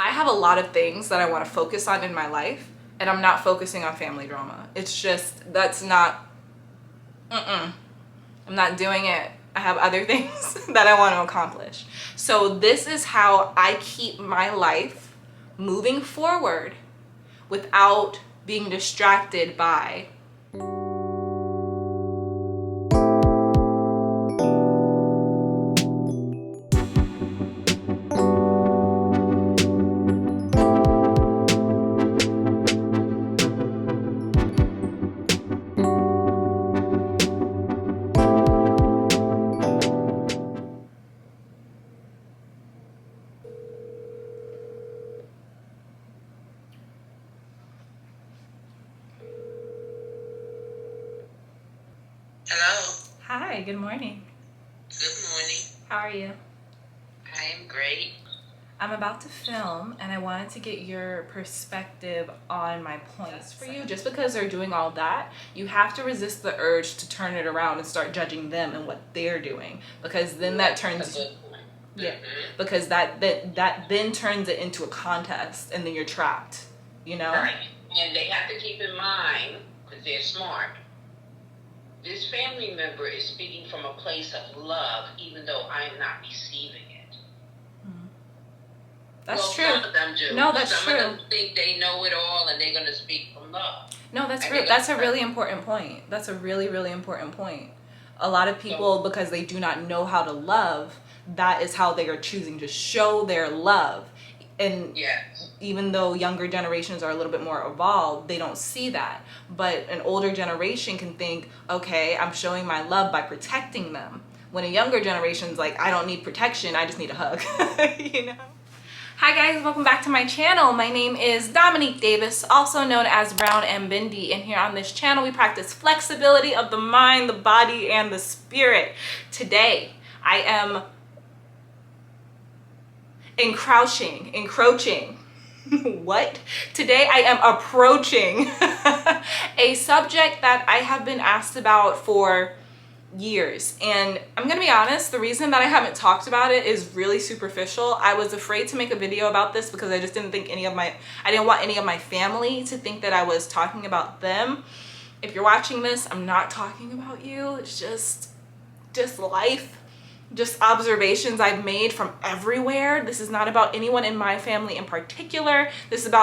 I have a lot of things that I want to focus on in my life, and I'm not focusing on family drama. It's just, that's not, I'm not doing it. I have other things that I want to accomplish. So this is how I keep my life moving forward without being distracted by Hello. Hi, good morning. Good morning. How are you? I am great. I'm about to film and I wanted to get your perspective on my points for you. Just because they're doing all that, you have to resist the urge to turn it around and start judging them and what they're doing, because then that turns because that then turns it into a contest and then you're trapped, you know? Right. And they have to keep in mind, because they're smart, this family member is speaking from a place of love, even though I am not receiving it. That's true. Some of them do. No, that's true. true. Some of them think they know it all and they're going to speak from love. No, that's real. That's a really important point. That's a really, really important point. A lot of people, because they do not know how to love, that is how they are choosing to show their love. And even though younger generations are a little bit more evolved, they don't see that. But an older generation can think, okay, I'm showing my love by protecting them. When a younger generation's like, I don't need protection, I just need a hug. You know? Hi guys, welcome back to my channel. My name is Dominique Davis, also known as Brown and Bindi. And here on this channel, we practice flexibility of the mind, the body, and the spirit. Today, I am encroaching. What? Today I am approaching a subject that I have been asked about for years. And I'm gonna be honest, the reason that I haven't talked about it is really superficial. I was afraid to make a video about this because I just didn't think I didn't want any of my family to think that I was talking about them. If you're watching this, I'm not talking about you. It's just life. Just observations I've made from everywhere. This is not about anyone in my family in particular. This isn't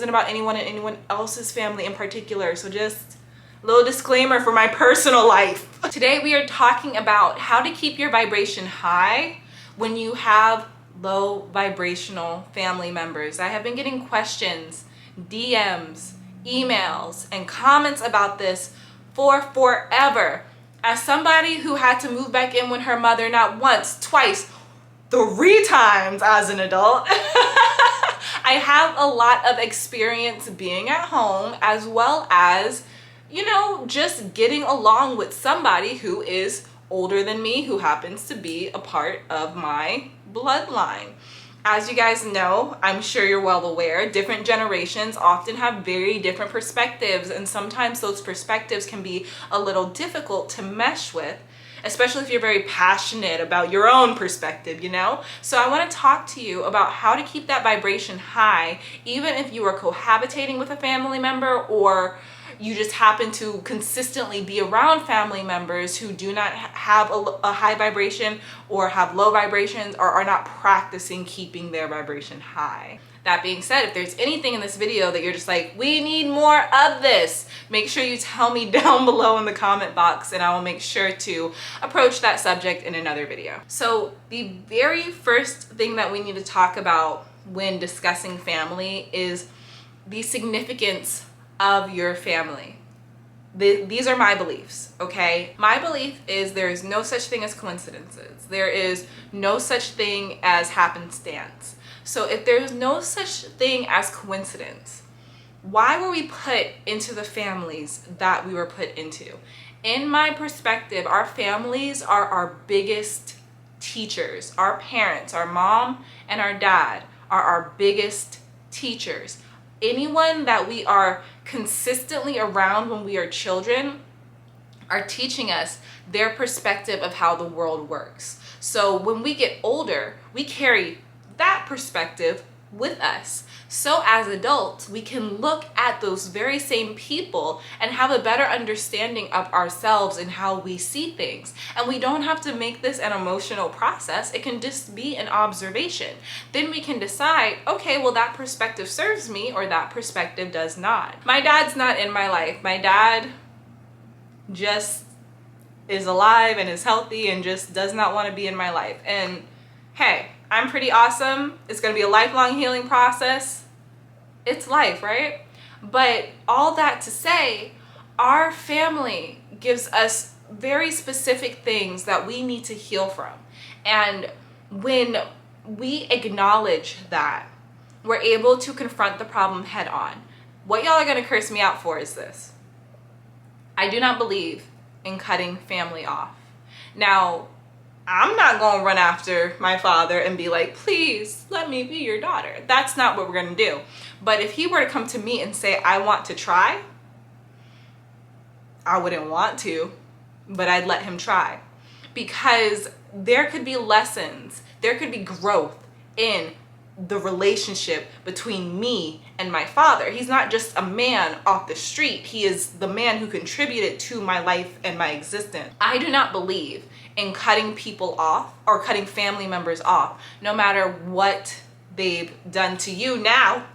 about anyone in anyone else's family in particular. So just a little disclaimer for my personal life. Today we are talking about how to keep your vibration high when you have low vibrational family members. I have been getting questions, DMs, emails, and comments about this for forever. As somebody who had to move back in with her mother not once, twice, 3 times as an adult, I have a lot of experience being at home, as well as, you know, just getting along with somebody who is older than me, who happens to be a part of my bloodline. As you guys know, I'm sure you're well aware, different generations often have very different perspectives, and sometimes those perspectives can be a little difficult to mesh with, especially if you're very passionate about your own perspective, you know? So I want to talk to you about how to keep that vibration high, even if you are cohabitating with a family member, or you just happen to consistently be around family members who do not have a high vibration or have low vibrations, or are not practicing keeping their vibration high. That being said, if there's anything in this video that you're just like, we need more of this, make sure you tell me down below in the comment box, and I will make sure to approach that subject in another video. So the very first thing that we need to talk about when discussing family is the significance of your family. These are my beliefs, okay? My belief is there is no such thing as coincidences. There is no such thing as happenstance. So if there's no such thing as coincidence, why were we put into the families that we were put into? In my perspective, our families are our biggest teachers. Our parents, our mom and our dad, are our biggest teachers. Anyone that we are consistently around when we are children are teaching us their perspective of how the world works. So when we get older, we carry that perspective with us. So as adults, we can look at those very same people and have a better understanding of ourselves and how we see things. And we don't have to make this an emotional process. It can just be an observation. Then we can decide, okay, well, that perspective serves me or that perspective does not. My dad's not in my life. My dad just is alive and is healthy and just does not want to be in my life. And hey, I'm pretty awesome. It's going to be a lifelong healing process. It's life, right? But all that to say, our family gives us very specific things that we need to heal from. And when we acknowledge that, we're able to confront the problem head on. What y'all are going to curse me out for is this. I do not believe in cutting family off. Now, I'm not going to run after my father and be like, please let me be your daughter. That's not what we're going to do. But if he were to come to me and say, I want to try, I wouldn't want to, but I'd let him try. Because there could be lessons, there could be growth in the relationship between me and my father. He's not just a man off the street. He is the man who contributed to my life and my existence. I do not believe in cutting people off or cutting family members off, no matter what they've done to you. Now,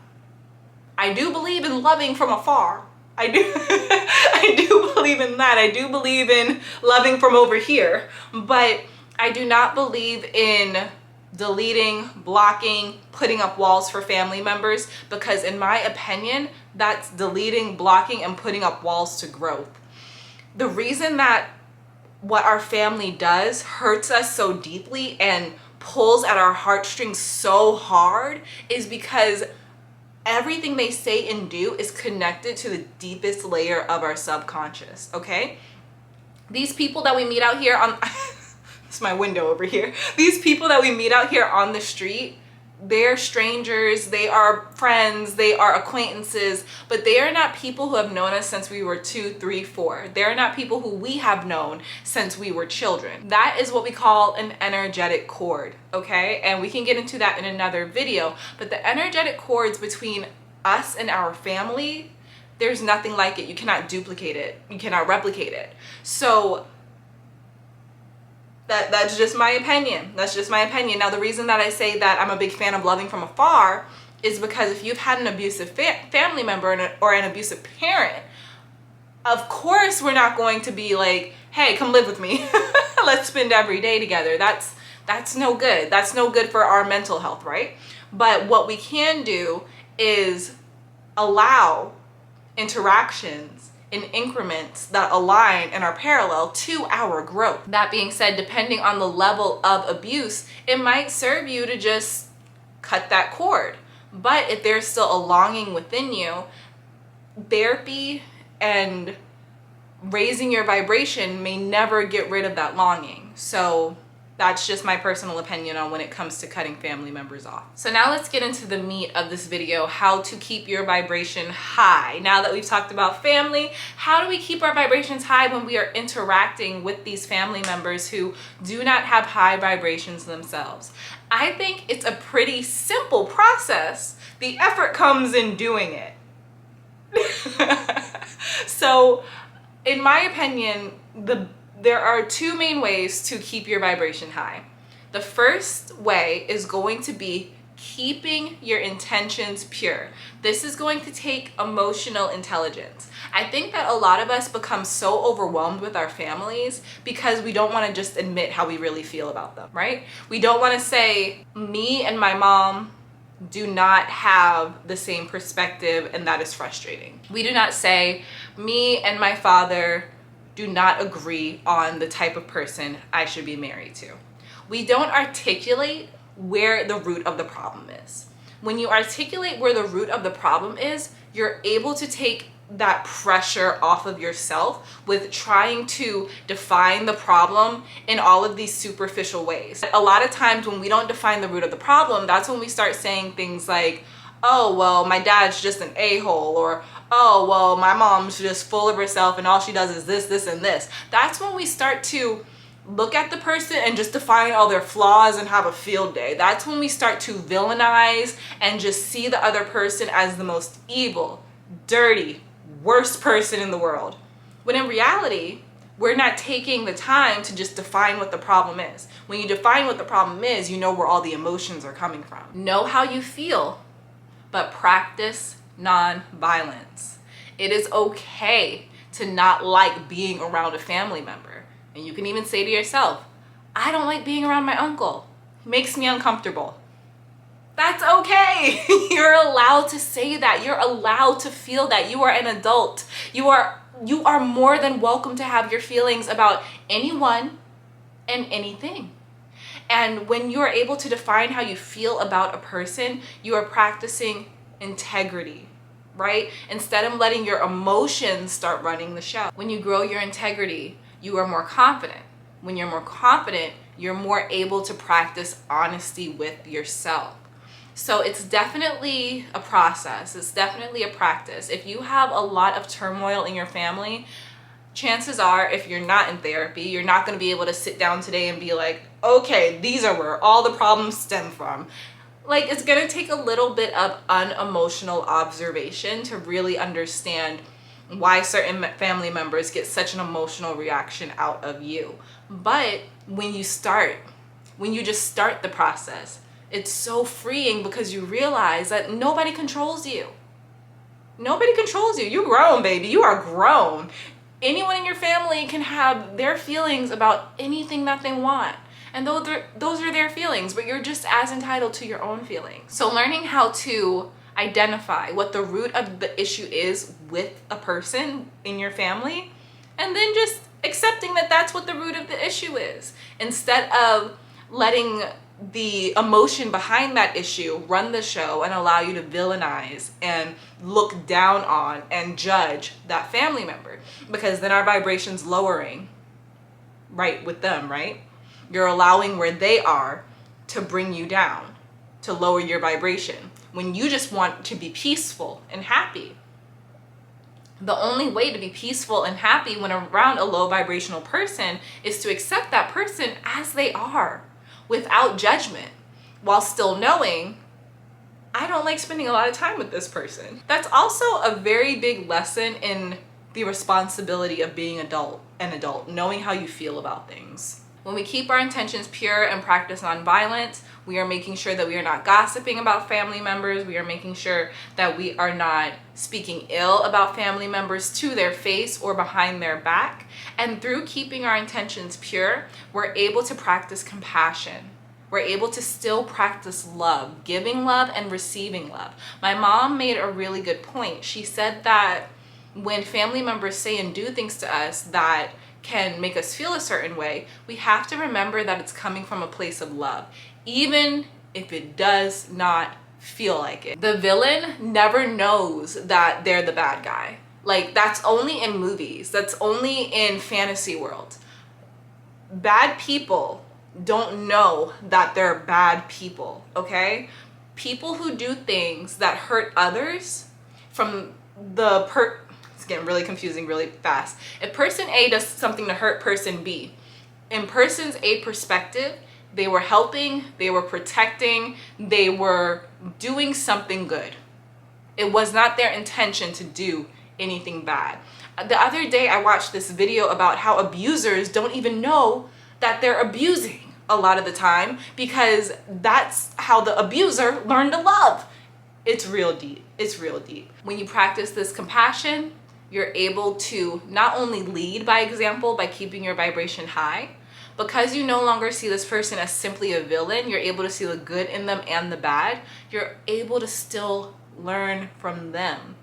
I do believe in loving from afar. I do believe in that. I do believe in loving from over here, but I do not believe in deleting, blocking, putting up walls for family members, because in my opinion, that's deleting, blocking, and putting up walls to growth. The reason that what our family does hurts us so deeply and pulls at our heartstrings so hard is because everything they say and do is connected to the deepest layer of our subconscious, okay? These people that we meet out here on, it's my window over here. These people that we meet out here on the street, they're strangers, they are friends, they are acquaintances, but they are not people who have known us since we were 2, 3, 4. They're not people who we have known since we were children. That is what we call an energetic cord, okay? And we can get into that in another video, but the energetic cords between us and our family, there's nothing like it. You cannot duplicate it. You cannot replicate it. So that's just my opinion. That's just my opinion. Now, the reason that I say that I'm a big fan of loving from afar is because if you've had an abusive family member or an abusive parent, of course we're not going to be like, hey, come live with me. Let's spend every day together. That's no good. That's no good for our mental health, right? But what we can do is allow interactions in increments that align and are parallel to our growth. That being said, depending on the level of abuse, it might serve you to just cut that cord. But if there's still a longing within you, therapy and raising your vibration may never get rid of that longing. So that's just my personal opinion on when it comes to cutting family members off. So now let's get into the meat of this video, how to keep your vibration high. Now that we've talked about family, how do we keep our vibrations high when we are interacting with these family members who do not have high vibrations themselves? I think it's a pretty simple process. The effort comes in doing it. So in my opinion, there are two main ways to keep your vibration high. The first way is going to be keeping your intentions pure. This is going to take emotional intelligence. I think that a lot of us become so overwhelmed with our families because we don't want to just admit how we really feel about them, right? We don't want to say, me and my mom do not have the same perspective and that is frustrating. We do not say, me and my father do not agree on the type of person I should be married to. We don't articulate where the root of the problem is. When you articulate where the root of the problem is, you're able to take that pressure off of yourself with trying to define the problem in all of these superficial ways. A lot of times when we don't define the root of the problem, that's when we start saying things like, oh, well, my dad's just an a-hole, or oh, well, my mom's just full of herself and all she does is this, this, and this. That's when we start to look at the person and just define all their flaws and have a field day. That's when we start to villainize and just see the other person as the most evil, dirty, worst person in the world. When in reality, we're not taking the time to just define what the problem is. When you define what the problem is, you know where all the emotions are coming from. Know how you feel, but practice non-violence. It is okay to not like being around a family member. And you can even say to yourself, I don't like being around my uncle. He makes me uncomfortable. That's okay. You're allowed to say that. You're allowed to feel that. You are an adult. You are more than welcome to have your feelings about anyone and anything. And when you're able to define how you feel about a person, you are practicing integrity, right? Instead of letting your emotions start running the show. When you grow your integrity, you are more confident. When you're more confident, you're more able to practice honesty with yourself. So it's definitely a process. It's definitely a practice. If you have a lot of turmoil in your family, chances are, if you're not in therapy, you're not going to be able to sit down today and be like, okay, these are where all the problems stem from. Like, it's going to take a little bit of unemotional observation to really understand why certain family members get such an emotional reaction out of you. But when you just start the process, it's so freeing because you realize that nobody controls you. Nobody controls you. You're grown, baby. You are grown. Anyone in your family can have their feelings about anything that they want. And those are their feelings, but you're just as entitled to your own feelings. So learning how to identify what the root of the issue is with a person in your family, and then just accepting that that's what the root of the issue is, instead of letting the emotion behind that issue run the show and allow you to villainize and look down on and judge that family member, because then our vibration's lowering right with them, right? You're allowing where they are to bring you down, to lower your vibration, when you just want to be peaceful and happy. The only way to be peaceful and happy when around a low vibrational person is to accept that person as they are, without judgment, while still knowing, I don't like spending a lot of time with this person. That's also a very big lesson in the responsibility of being an adult, knowing how you feel about things. When we keep our intentions pure and practice nonviolence, we are making sure that we are not gossiping about family members. We are making sure that we are not speaking ill about family members to their face or behind their back. And through keeping our intentions pure, we're able to practice compassion. We're able to still practice love, giving love and receiving love. My mom made a really good point. She said that when family members say and do things to us that can make us feel a certain way, we have to remember that it's coming from a place of love, even if it does not feel like it. The villain never knows that they're the bad guy. Like, that's only in movies. That's only in fantasy world. Bad people don't know that they're bad people, okay? People who do things that hurt others from it's getting really confusing really fast. If person A does something to hurt person B, in person's A perspective, they were helping, they were protecting, they were doing something good. It was not their intention to do anything bad. The other day I watched this video about how abusers don't even know that they're abusing a lot of the time, because that's how the abuser learned to love. It's real deep. It's real deep. When you practice this compassion, you're able to not only lead by example by keeping your vibration high, because you no longer see this person as simply a villain, you're able to see the good in them and the bad. You're able to still learn from them.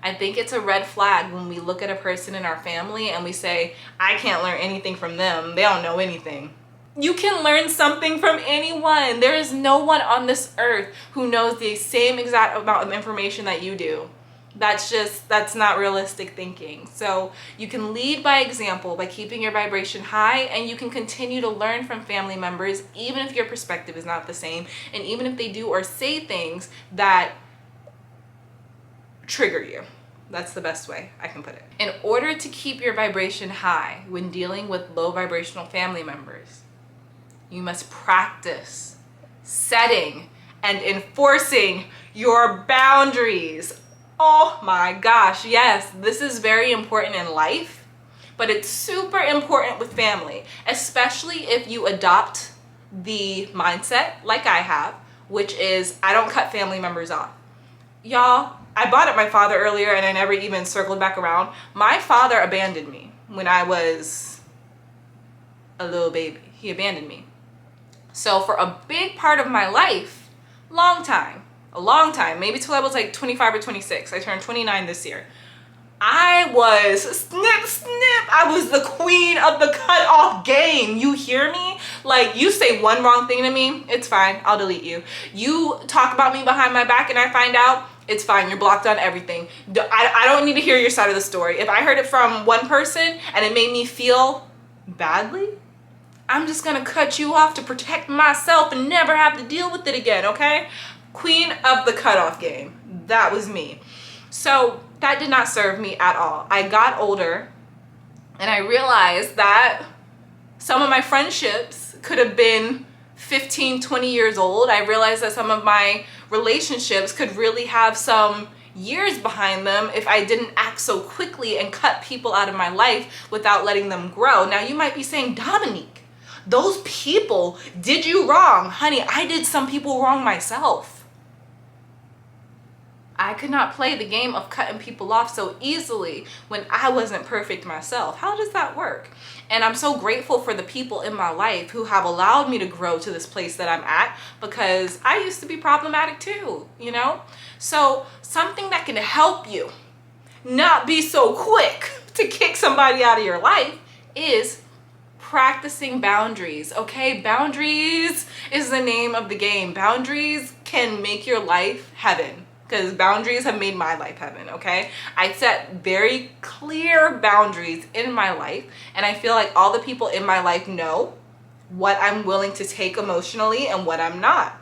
I think it's a red flag when we look at a person in our family and we say, I can't learn anything from them. They don't know anything. You can learn something from anyone. There is no one on this earth who knows the same exact amount of information that you do. That's not realistic thinking. So you can lead by example by keeping your vibration high, and you can continue to learn from family members even if your perspective is not the same, and even if they do or say things that trigger you. That's the best way I can put it. In order to keep your vibration high when dealing with low vibrational family members, you must practice setting and enforcing your boundaries. Oh my gosh, yes, this is very important in life, but it's super important with family, especially if you adopt the mindset like I have, which is I don't cut family members off. Y'all, I bought up my father earlier and I never even circled back around. My father abandoned me when I was a little baby. He abandoned me. So for a big part of my life, a long time, maybe till I was like 25 or 26. I turned 29 this year. I was snip, snip. I was the queen of the cutoff game. You hear me? Like, you say one wrong thing to me, it's fine. I'll delete you. You talk about me behind my back and I find out, it's fine. You're blocked on everything. I don't need to hear your side of the story. If I heard it from one person and it made me feel badly, I'm just gonna cut you off to protect myself and never have to deal with it again, okay? Queen of the cutoff game. That was me. So that did not serve me at all. I got older and I realized that some of my friendships could have been 15, 20 years old. I realized that some of my relationships could really have some years behind them if I didn't act so quickly and cut people out of my life without letting them grow. Now you might be saying, Dominique, those people did you wrong. Honey, I did some people wrong myself. I could not play the game of cutting people off so easily when I wasn't perfect myself. How does that work? And I'm so grateful for the people in my life who have allowed me to grow to this place that I'm at, because I used to be problematic too, you know? So something that can help you not be so quick to kick somebody out of your life is practicing boundaries, okay? Boundaries is the name of the game. Boundaries can make your life heaven, because boundaries have made my life heaven, okay? I set very clear boundaries in my life, and I feel like all the people in my life know what I'm willing to take emotionally and what I'm not.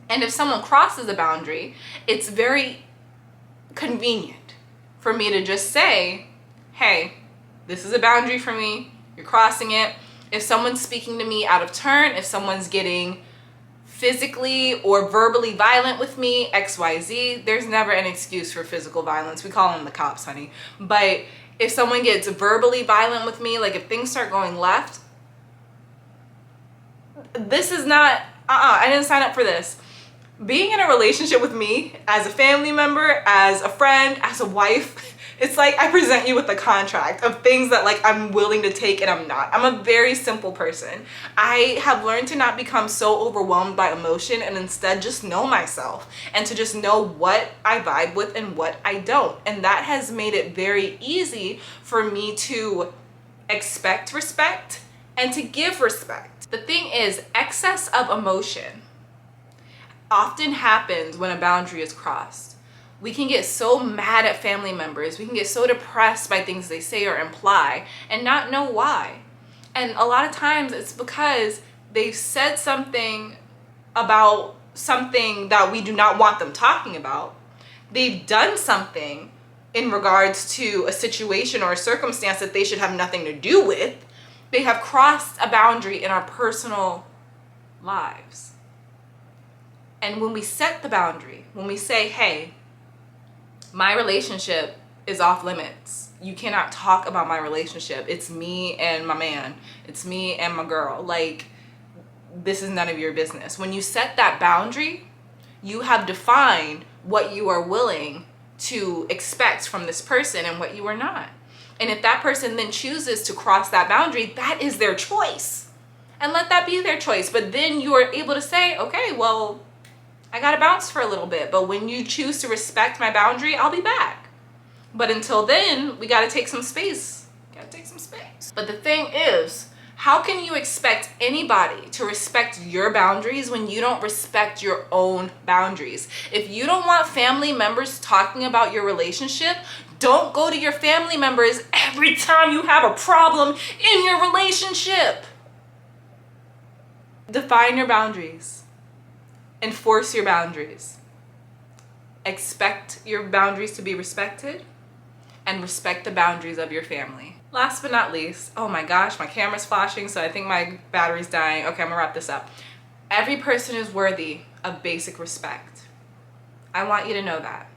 And if someone crosses a boundary, it's very convenient for me to just say, hey, this is a boundary for me, you're crossing it. If someone's speaking to me out of turn, if someone's getting physically or verbally violent with me, XYZ, there's never an excuse for physical violence. We call them the cops, honey. But if someone gets verbally violent with me, like if things start going left, this is not, I didn't sign up for this. Being in a relationship with me as a family member, as a friend, as a wife, it's like I present you with a contract of things that like I'm willing to take and I'm not. I'm a very simple person. I have learned to not become so overwhelmed by emotion and instead just know myself and to just know what I vibe with and what I don't. And that has made it very easy for me to expect respect and to give respect. The thing is, excess of emotion often happens when a boundary is crossed. We can get so mad at family members. We can get so depressed by things they say or imply and not know why. And a lot of times it's because they've said something about something that we do not want them talking about. They've done something in regards to a situation or a circumstance that they should have nothing to do with. They have crossed a boundary in our personal lives. And when we set the boundary, when we say, hey, my relationship is off limits. You cannot talk about my relationship. It's me and my man. It's me and my girl. Like, this is none of your business. When you set that boundary, you have defined what you are willing to expect from this person and what you are not. And if that person then chooses to cross that boundary, that is their choice. And let that be their choice. But then you are able to say, okay, well, I gotta bounce for a little bit, but when you choose to respect my boundary, I'll be back. But until then, we gotta take some space. But the thing is, how can you expect anybody to respect your boundaries when you don't respect your own boundaries? If you don't want family members talking about your relationship, don't go to your family members every time you have a problem in your relationship. Define your boundaries. Enforce your boundaries. expect your boundaries to be respected, and respect the boundaries of your family. Last but not least, oh my gosh, my camera's flashing, so I think my battery's dying. Okay, I'm gonna wrap this up. Every person is worthy of basic respect. I want you to know that.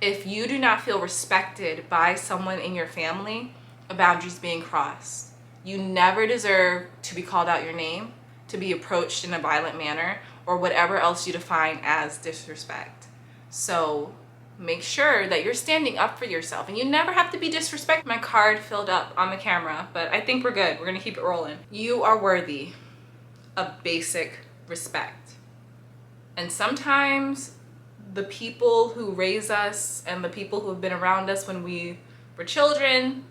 If you do not feel respected by someone in your family, a boundary's being crossed. You never deserve to be called out your name, to be approached in a violent manner, or whatever else you define as disrespect. So make sure that you're standing up for yourself, and you never have to be disrespected. My card filled up on the camera, but I think we're good. We're gonna keep it rolling. You are worthy of basic respect. And sometimes the people who raise us and the people who have been around us when we were children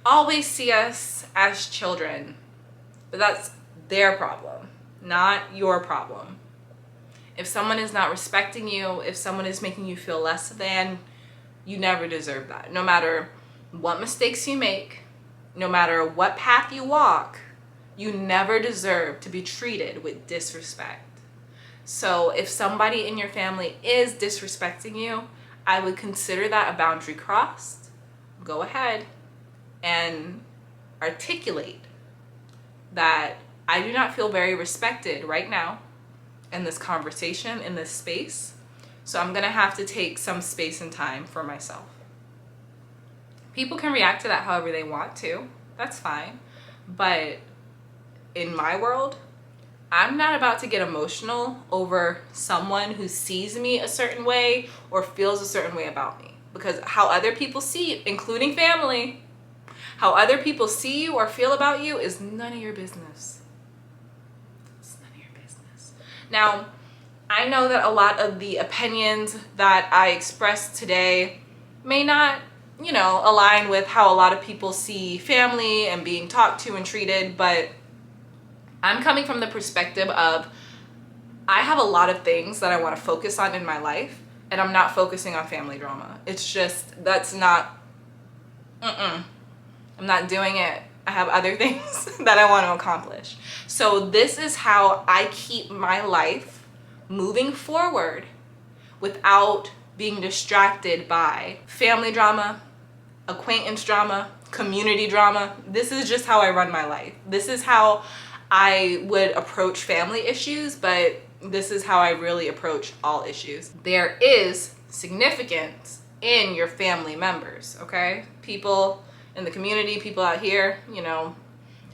always see us as children, but that's their problem, not your problem. If someone is not respecting you, if someone is making you feel less than, you never deserve that. No matter what mistakes you make, no matter what path you walk, you never deserve to be treated with disrespect. So if somebody in your family is disrespecting you, I would consider that a boundary crossed. Go ahead and articulate that I do not feel very respected right now in this conversation, in this space. So I'm gonna have to take some space and time for myself. People can react to that however they want to. That's fine. But in my world, I'm not about to get emotional over someone who sees me a certain way or feels a certain way about me. Because how other people see you, including family, how other people see you or feel about you is none of your business. It's none of your business. Now, I know that a lot of the opinions that I expressed today may not, align with how a lot of people see family and being talked to and treated, but I'm coming from the perspective of I have a lot of things that I want to focus on in my life, and I'm not focusing on family drama. It's just, that's not, I'm not doing it. I have other things that I want to accomplish. So this is how I keep my life moving forward without being distracted by family drama, acquaintance drama, community drama. This is just how I run my life. This is how I would approach family issues, but this is how I really approach all issues. There is significance in your family members, okay? People in the community, people out here,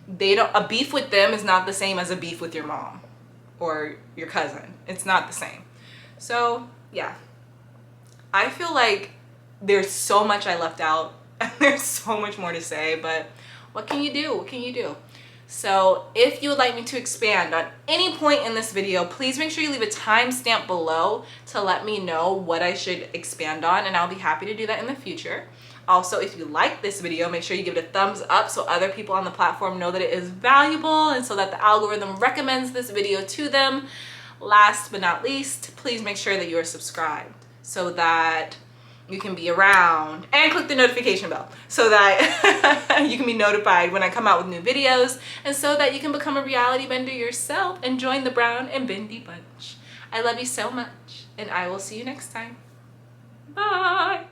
a beef with them is not the same as a beef with your mom or your cousin. It's not the same. So yeah, I feel like there's so much I left out and there's so much more to say, but what can you do? What can you do? So if you would like me to expand on any point in this video, please make sure you leave a timestamp below to let me know what I should expand on, and I'll be happy to do that in the future. Also, if you like this video, make sure you give it a thumbs up so other people on the platform know that it is valuable and so that the algorithm recommends this video to them. Last but not least, please make sure that you are subscribed so that you can be around, and click the notification bell so that you can be notified when I come out with new videos, and so that you can become a reality bender yourself and join the Brown and Bendy bunch. I love you so much, and I will see you next time. Bye.